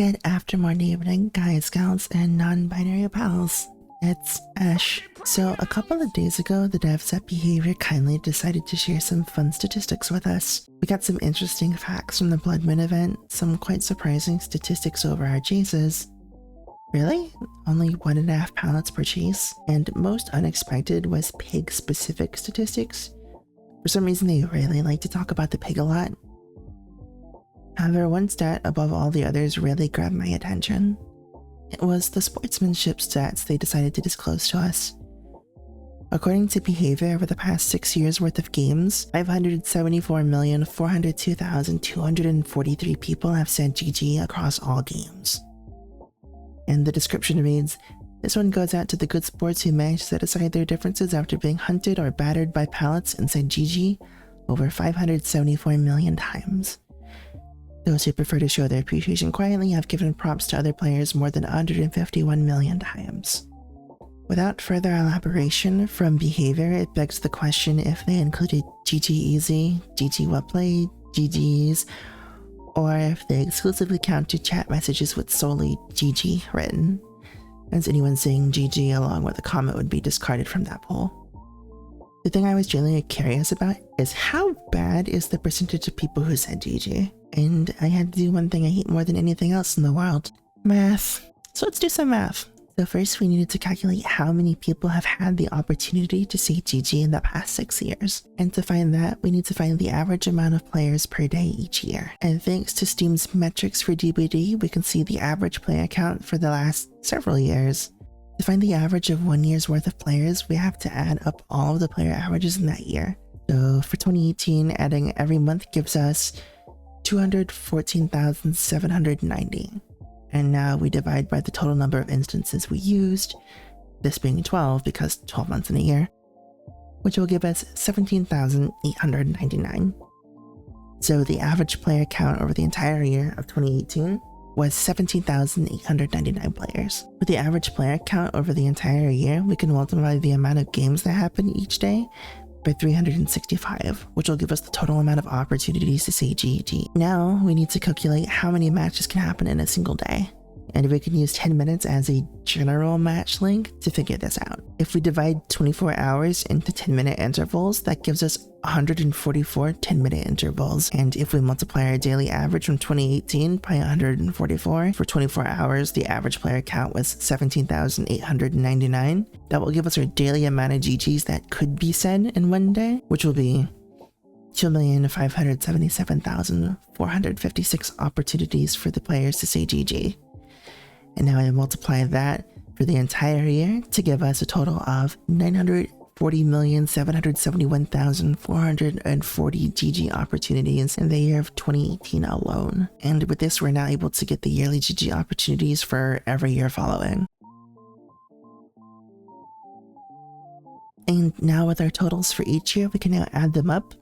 Good afternoon, evening, guys, gals, and non-binary pals. It's Ash. So a couple of days ago, the devs at Behavior kindly decided to share some fun statistics with us. We got some interesting facts from the Blood Moon event, some quite surprising statistics over our chases. Really? Only 1.5 pallets per chase? And most unexpected was pig-specific statistics. For some reason, they really like to talk about the pig a lot. However, one stat above all the others really grabbed my attention. It was the sportsmanship stats they decided to disclose to us. According to Behavior, over the past 6 years worth of games, 574,402,243 people have said GG across all games. And the description reads, "This one goes out to the good sports who managed to set aside their differences after being hunted or battered by pallets and said GG over 574 million times. Those who prefer to show their appreciation quietly have given props to other players more than 151 million times." Without further elaboration from Behavior, it begs the question if they included GG Easy, GG Well Played, GGs, or if they exclusively counted chat messages with solely GG written, as anyone saying GG along with a comment would be discarded from that poll. The thing I was genuinely curious about is how bad is the percentage of people who said GG? And I had to do one thing I hate more than anything else in the world: math. So let's do some math. So first we needed to calculate how many people have had the opportunity to say GG in the past 6 years. And to find that, we need to find the average amount of players per day each year. And thanks to Steam's metrics for DBD, we can see the average player count for the last several years. To find the average of 1 year's worth of players, we have to add up all of the player averages in that year. So for 2018, adding every month gives us 214,790. And now we divide by the total number of instances we used, this being 12 because 12 months in a year, which will give us 17,899. So the average player count over the entire year of 2018 was 17,899 players. With the average player count over the entire year, we can multiply the amount of games that happen each day by 365, which will give us the total amount of opportunities to say GG. Now we need to calculate how many matches can happen in a single day. And we can use 10 minutes as a general match length to figure this out. If we divide 24 hours into 10-minute intervals, that gives us 144 10-minute intervals. And if we multiply our daily average from 2018 by 144, for 24 hours, the average player count was 17,899. That will give us our daily amount of GGs that could be said in one day, which will be 2,577,456 opportunities for the players to say GG. And now I multiply that for the entire year to give us a total of 940,771,440 GG opportunities in the year of 2018 alone. And with this, we're now able to get the yearly GG opportunities for every year following. And now with our totals for each year, we can now add them up,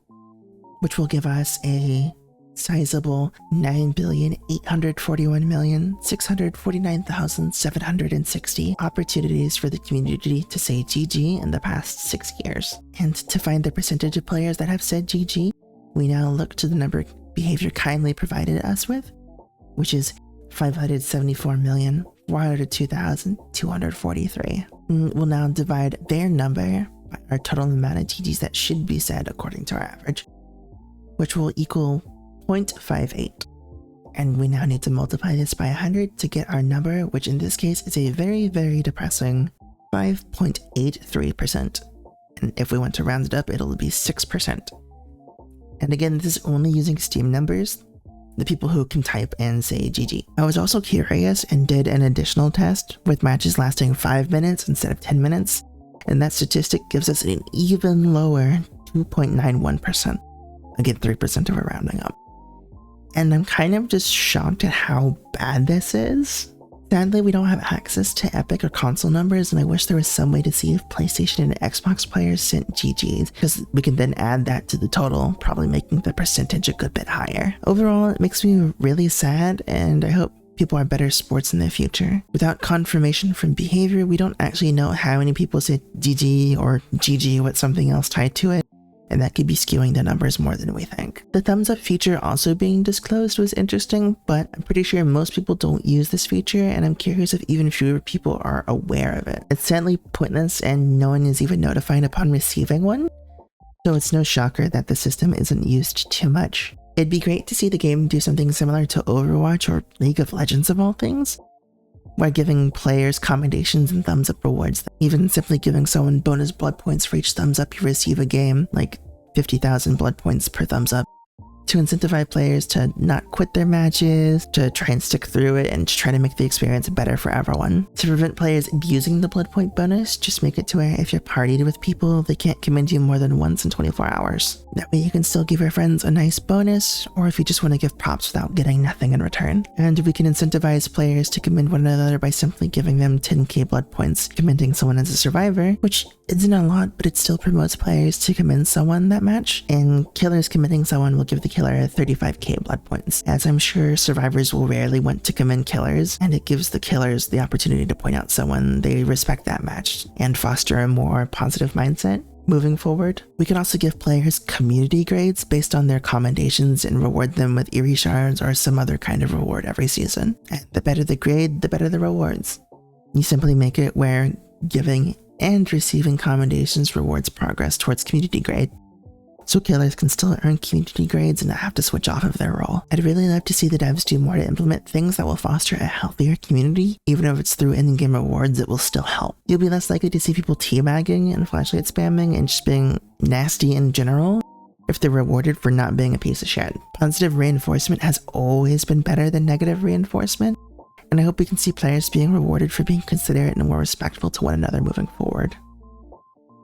which will give us a sizable 9,841,649,760 opportunities for the community to say GG in the past 6 years. And to find the percentage of players that have said GG, we now look to the number Behavior kindly provided us with, which is 574,402,243. We'll now divide their number by our total amount of GGs that should be said according to our average, which will equal 0.58. And we now need to multiply this by 100 to get our number, which in this case is a very, very depressing 5.83%. And if we want to round it up, it'll be 6%. And again, this is only using Steam numbers, the people who can type and say GG. I was also curious and did an additional test with matches lasting 5 minutes instead of 10 minutes, and that statistic gives us an even lower 2.91%. Again, 3% of a rounding up. And I'm kind of just shocked at how bad this is. Sadly, we don't have access to Epic or console numbers, and I wish there was some way to see if PlayStation and Xbox players sent GGs, because we can then add that to the total, probably making the percentage a good bit higher. Overall, it makes me really sad, and I hope people are better sports in the future. Without confirmation from Behavior, we don't actually know how many people said GG or GG with something else tied to it. and that could be skewing the numbers more than we think. The thumbs up feature also being disclosed was interesting, but I'm pretty sure most people don't use this feature, and I'm curious if even fewer people are aware of it. It's sadly pointless and no one is even notified upon receiving one, so it's no shocker that the system isn't used too much. It'd be great to see the game do something similar to Overwatch or League of Legends of all things, where giving players commendations and thumbs up rewards them. Even simply giving someone bonus blood points for each thumbs up you receive a game, like 50,000 blood points per thumbs up, to incentivize players to not quit their matches, to try and stick through it, and to try to make the experience better for everyone. To prevent players abusing the blood point bonus, just make it to where if you're partied with people, they can't commend you more than once in 24 hours. That way you can still give your friends a nice bonus, or if you just want to give props without getting nothing in return. And we can incentivize players to commend one another by simply giving them 10k blood points, commending someone as a survivor, which isn't a lot, but it still promotes players to commend someone that match, and killers commending someone will give the killer 35k blood points, as I'm sure survivors will rarely want to commend killers, and it gives the killers the opportunity to point out someone they respect that match and foster a more positive mindset. Moving forward, we can also give players community grades based on their commendations and reward them with eerie shards or some other kind of reward every season. And the better the grade, the better the rewards. You simply make it where giving and receiving commendations rewards progress towards community grade, so killers can still earn community grades and not have to switch off of their role. I'd really love to see the devs do more to implement things that will foster a healthier community. Even if it's through in-game rewards, it will still help. You'll be less likely to see people teabagging and flashlight spamming and just being nasty in general if they're rewarded for not being a piece of shit. Positive reinforcement has always been better than negative reinforcement, and I hope we can see players being rewarded for being considerate and more respectful to one another moving forward.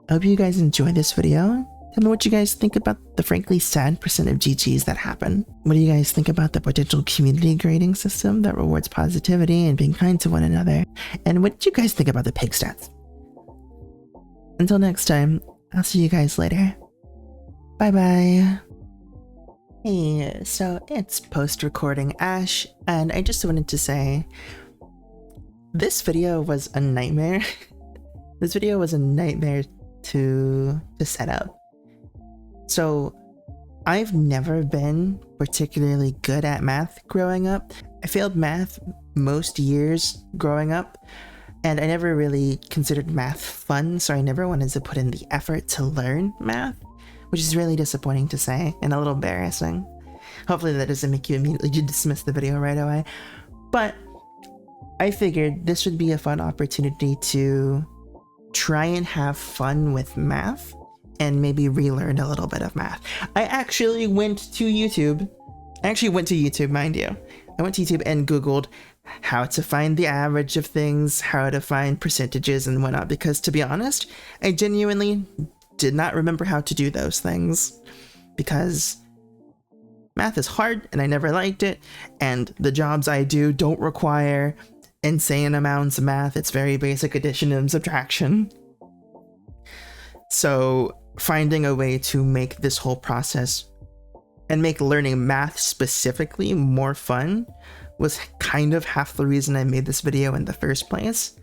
I hope you guys enjoyed this video. Tell me what you guys think about the frankly sad percent of GGs that happen. What do you guys think about the potential community grading system that rewards positivity and being kind to one another? And what did you guys think about the pig stats? Until next time, I'll see you guys later. Bye bye. Hey, so it's post-recording Ash, and I just wanted to say, this video was a nightmare. This video was a nightmare to set up. So, I've never been particularly good at math growing up. I failed math most years growing up, and I never really considered math fun, so I never wanted to put in the effort to learn math, which is really disappointing to say and a little embarrassing. Hopefully that doesn't make you immediately dismiss the video right away. But I figured this would be a fun opportunity to try and have fun with math and maybe relearn a little bit of math. I actually went to YouTube. Mind you. I went to YouTube and Googled how to find the average of things, how to find percentages and whatnot, because to be honest, I genuinely did not remember how to do those things, because math is hard and I never liked it, and the jobs I do don't require insane amounts of math. It's very basic addition and subtraction. So finding a way to make this whole process and make learning math specifically more fun was kind of half the reason I made this video in the first place.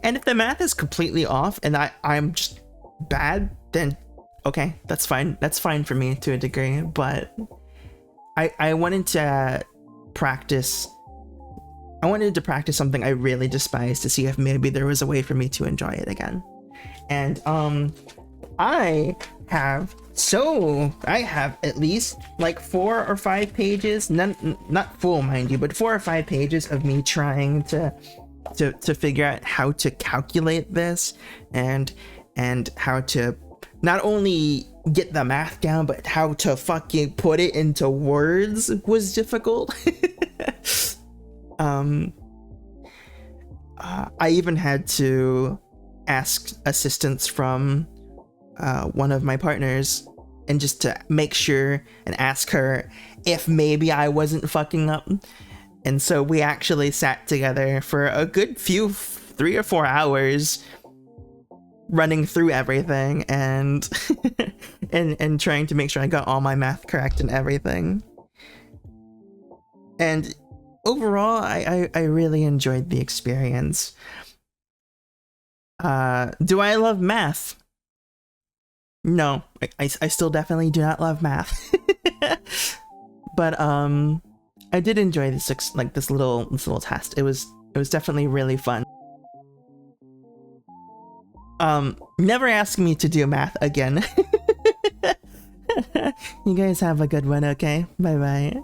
And if the math is completely off and I'm just bad, then okay, that's fine. That's fine for me to a degree, but I wanted to practice something I really despise to see if maybe there was a way for me to enjoy it again. And I have at least like 4 or 5 pages, not full mind you, but 4 or 5 pages of me trying to figure out how to calculate this and how to not only get the math down, but how to fucking put it into words was difficult. I even had to ask assistance from one of my partners, and just to make sure and ask her if maybe I wasn't fucking up. And so we actually sat together for a good 3 or 4 hours running through everything and and trying to make sure I got all my math correct and everything. And overall, I really enjoyed the experience. Do I love math? No, I still definitely do not love math. But I did enjoy this little test. It was definitely really fun. Never ask me to do math again. You guys have a good one, okay? Bye bye.